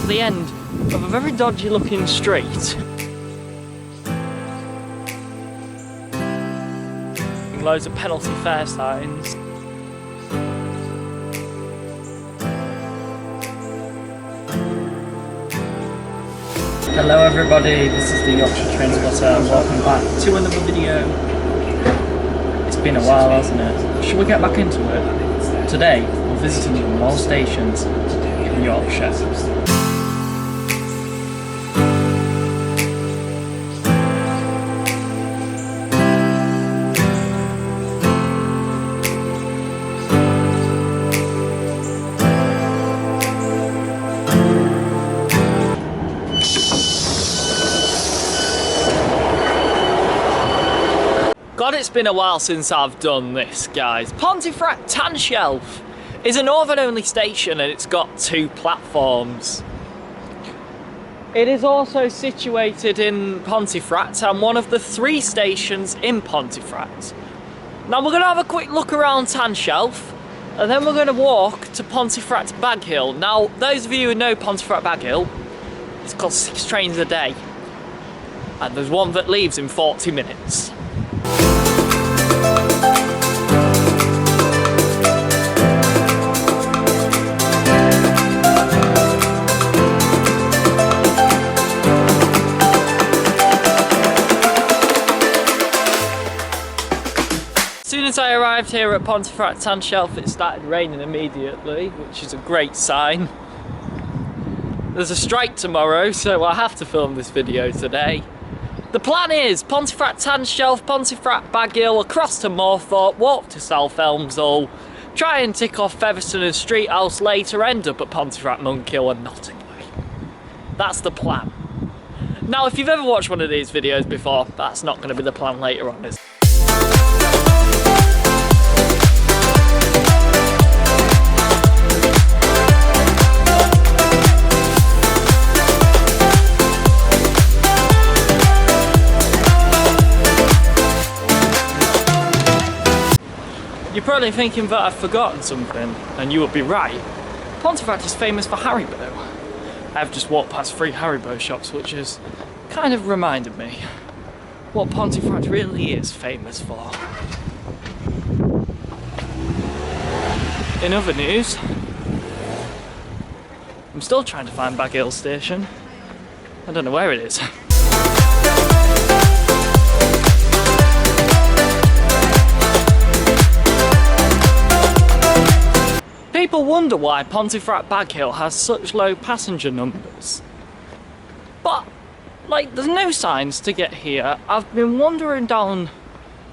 the end of a very dodgy looking street. Loads of penalty fare signs. Hello everybody, this is the Yorkshire Trainspotter and welcome back to another video. It's been a while, hasn't it? Should we get back into it? Today we're visiting more stations in Yorkshire. God, it's been a while since I've done this, guys. Pontefract Tanshelf is a northern-only station and it's got 2 platforms. It is also situated in Pontefract and one of the 3 stations in Pontefract. Now we're going to have a quick look around Tanshelf and then we're going to walk to Pontefract Baghill. Now, those of you who know Pontefract Baghill, it's got 6 trains a day and there's one that leaves in 40 minutes. As soon as I arrived here at Pontefract Tanshelf, it started raining immediately, which is a great sign. There's a strike tomorrow, so I have to film this video today. The plan is Pontefract Tanshelf, Pontefract Baghill, across to Moorthorpe, walk to South Elmsall, try and tick off Featherstone and Street House later, end up at Pontefract, Monkhill and Knottingley. That's the plan. Now, if you've ever watched one of these videos before, that's not going to be the plan later on, is it? You're probably thinking that I've forgotten something, and you would be right. Pontefract is famous for Haribo. I've just walked past 3 Haribo shops, which has kind of reminded me what Pontefract really is famous for. In other news, I'm still trying to find Baghill station. I don't know where it is. People wonder why Pontefract Baghill has such low passenger numbers. But, like, there's no signs to get here. I've been wandering down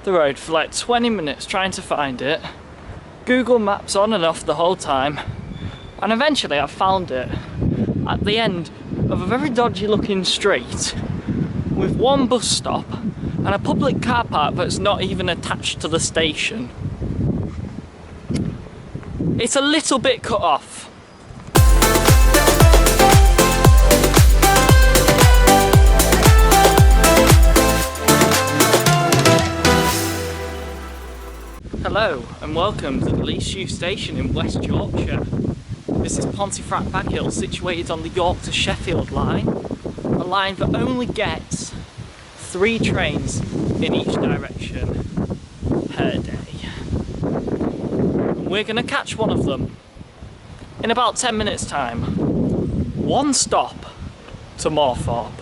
the road for like 20 minutes trying to find it. Google Maps on and off the whole time. And eventually I found it at the end of a very dodgy looking street with 1 bus stop and a public car park that's not even attached to the station. It's a little bit cut off. Hello and welcome to the 𝐒𝐈𝐿 station in West Yorkshire. This is Pontefract Baghill, situated on the York to Sheffield line, a line that only gets 3 trains in each direction per day. We're going to catch one of them in about 10 minutes time. 1 stop to Moorthorpe.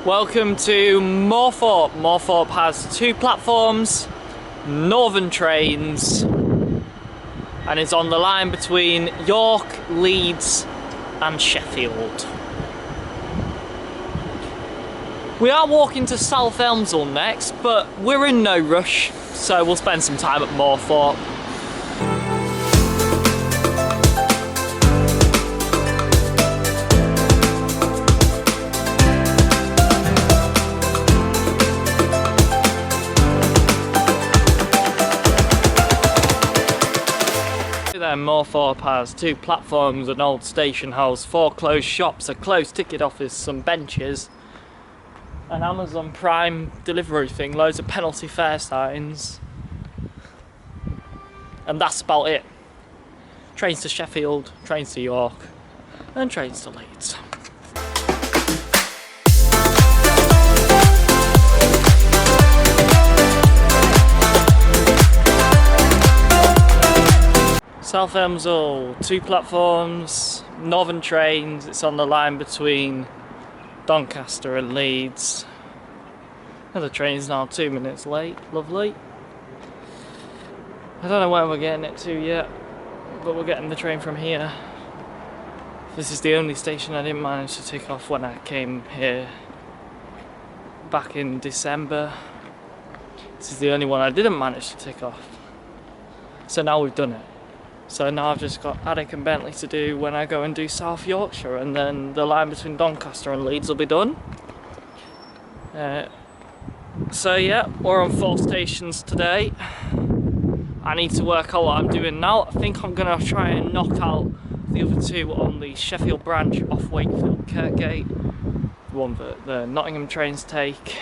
Welcome to Moorthorpe. Moorthorpe has 2 platforms, northern trains, and is on the line between York, Leeds and Sheffield. We are walking to South Elmsall next, but we're in no rush, so we'll spend some time at Moorthorpe. Moorthorpe Moorthorpe has 2 platforms, an old station house, 4 closed shops, a closed ticket office, some benches, an Amazon Prime delivery thing, loads of penalty fare signs, and that's about it. Trains to Sheffield, trains to York, and trains to Leeds. South Elmsall, 2 platforms, Northern Trains, it's on the line between Doncaster and Leeds. And the train's now 2 minutes late, lovely. I don't know where we're getting it to yet, but we're getting the train from here. This is the only station I didn't manage to tick off when I came here back in December. This is the only one I didn't manage to tick off. So now we've done it. So now I've just got Attic and Bentley to do when I go and do South Yorkshire, and then the line between Doncaster and Leeds will be done. So yeah, we're on 4 stations today. I need to work out what I'm doing now. I think I'm going to try and knock out the other 2 on the Sheffield branch off 𝐓𝐡𝐞 𝐘𝐨𝐫𝐤𝐬, the one that the Nottingham trains take.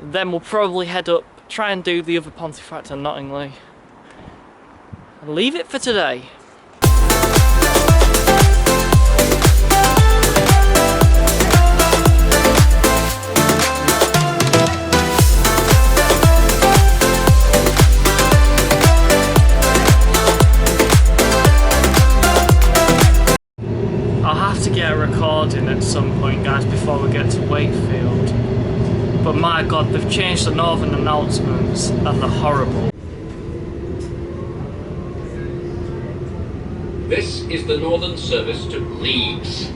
Then we'll probably head up, try and do the other Pontefract and Knottingley. Leave it for today. I'll have to get a recording at some point, guys, before we get to Wakefield. But my god, they've changed the northern announcements and they're horrible. This is the northern service to Leeds.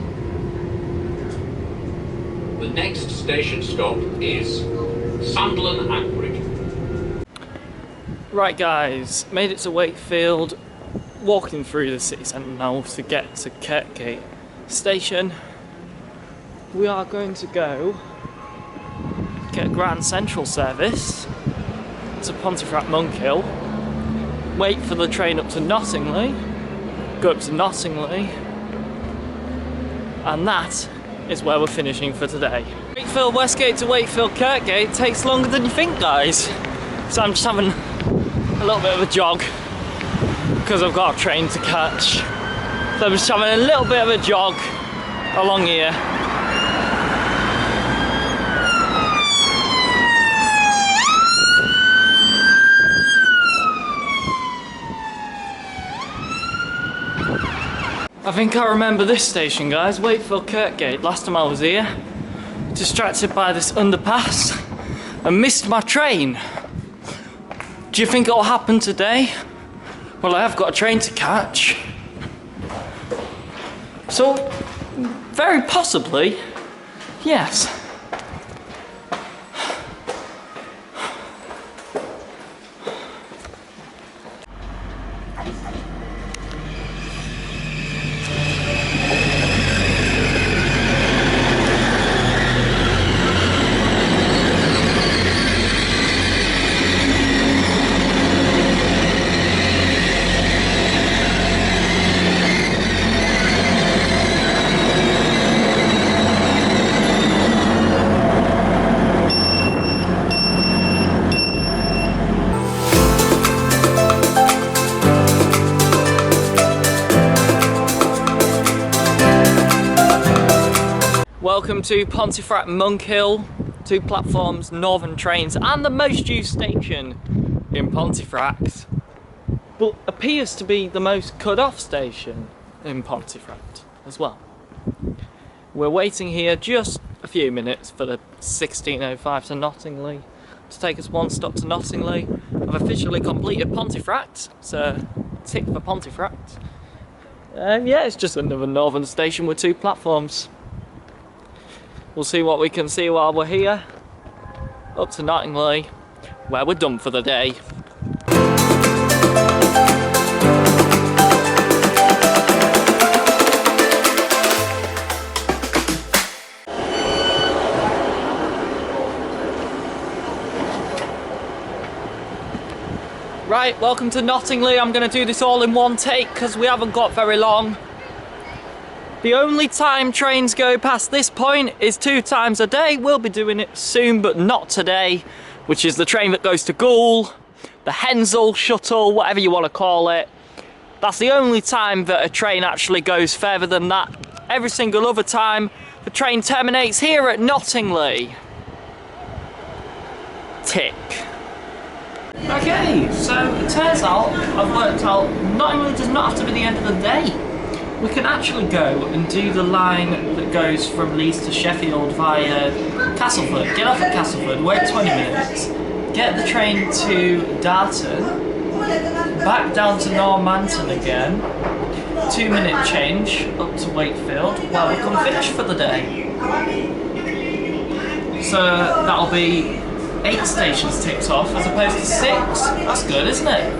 The next station stop is Sandland Anchorage. Right guys, made it to Wakefield, walking through the city centre now to get to 𝐓𝐞𝐞 station. We are going to go get a Grand Central service to Pontefract Monkhill, wait for the train up to Knottingley, go up to Knottingley, and that is where we're finishing for today. Wakefield Westgate to Wakefield 𝐓𝐞𝐞 takes longer than you think, guys. So I'm just having a little bit of a jog because I've got a train to catch. So I'm just having a little bit of a jog along here. I think I remember this station, guys, Wakefield 𝐓𝐞𝐞. Last time I was here, distracted by this underpass and missed my train. Do you think it'll happen today? Well, I have got a train to catch. So, very possibly, yes. Welcome to Pontefract Monkhill, 2 platforms, northern trains, and the most used station in Pontefract, but appears to be the most cut off station in Pontefract as well. We're waiting here just a few minutes for the 16:05 to Knottingley to take us 1 stop to Knottingley. I've officially completed Pontefract, so tick for Pontefract. Yeah, it's just another northern station with 2 platforms. We'll see what we can see while we're here. Up to Knottingley, where we're done for the day. Right, welcome to Knottingley. I'm going to do this all in one take because we haven't got very long. The only time trains go past this point is 2 times a day. We'll be doing it soon, but not today, which is the train that goes to 𝐕𝐢𝐝, the 𝐓𝐡𝐿msall shuttle, whatever you want to call it. That's the only time that a train actually goes further than that. Every single other time, the train terminates here at Knottingley. Tick. Okay, so it turns out, I've worked out, Knottingley does not have to be the end of the day. We can actually go and do the line that goes from Leeds to Sheffield via Castleford. Get off at Castleford, wait 20 minutes, get the train to Darton, back down to Normanton again, 2-minute change up to Wakefield, while we come finish for the day. So that'll be 8 stations ticked off as opposed to 6. That's good, isn't it?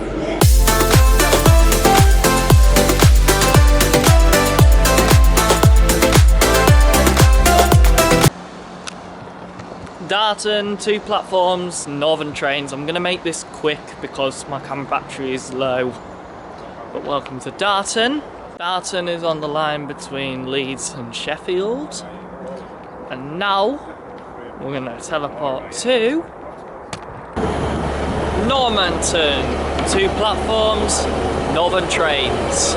Darton, 2 platforms, northern trains. I'm going to make this quick because my camera battery is low. But welcome to Darton. Darton is on the line between Leeds and Sheffield. And now we're going to teleport to Normanton. 2 platforms, northern trains.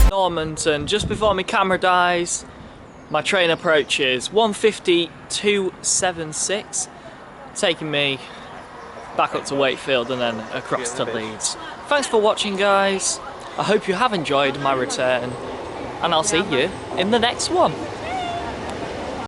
Normanton, just before my camera dies, my train approaches 1:52.76, taking me back up to Wakefield and then across to Leeds. Thanks for watching, guys. I hope you have enjoyed my return, and I'll see you in the next one.